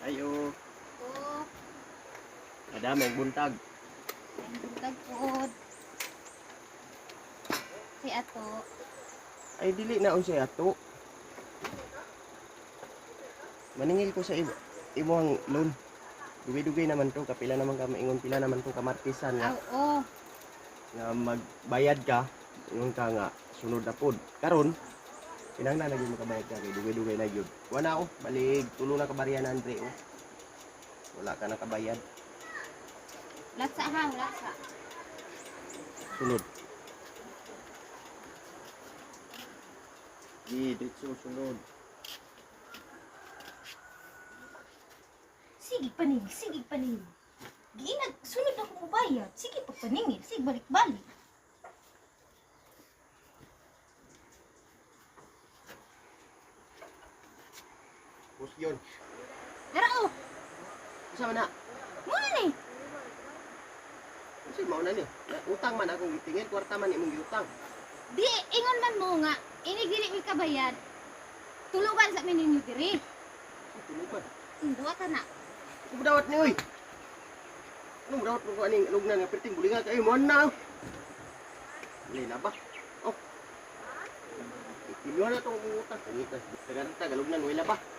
Ayo, Oo. madaming buntag. Ang buntag pod. Si ato. Ay dili na unsay ato. Maningil ko sa imong loan. Dugay-dugay naman to, kapila naman ka maingon, pila naman to kamartisan nga Oo. nga magbayad ka, ingon ka nga sunod na pod. Karon kinahanglan lagi mo kabayad ka kay dugay-dugay na gyud. Wala ko, balig tulo na ka barya na Andre oh. Wala ka na kabayad. Latsa ha, latsa. Sunod. Di ditso sunod. Sige paningil, sige paningil. Giinag, sunod ako mubayad. Sige pagpaningil, sige balik-balik. Pus yun. Dara oh, Sama na. muna ni. Kasi mauna ni. Utang man akong gitingin, kwarta man imong giutang. Di, ingon man mo nga, inig dili mi kabayad. Tulugan sa mininyo diri. Tulog man. Duwa ka na. Ano mo dawat ni oy? Ano mo dawat mo ko aning lugnan nga perting bulingan kayo mo na. Dili na ba? Oh. Ipinuha na tong utang. Kanita. Tagalugnan, wala ba?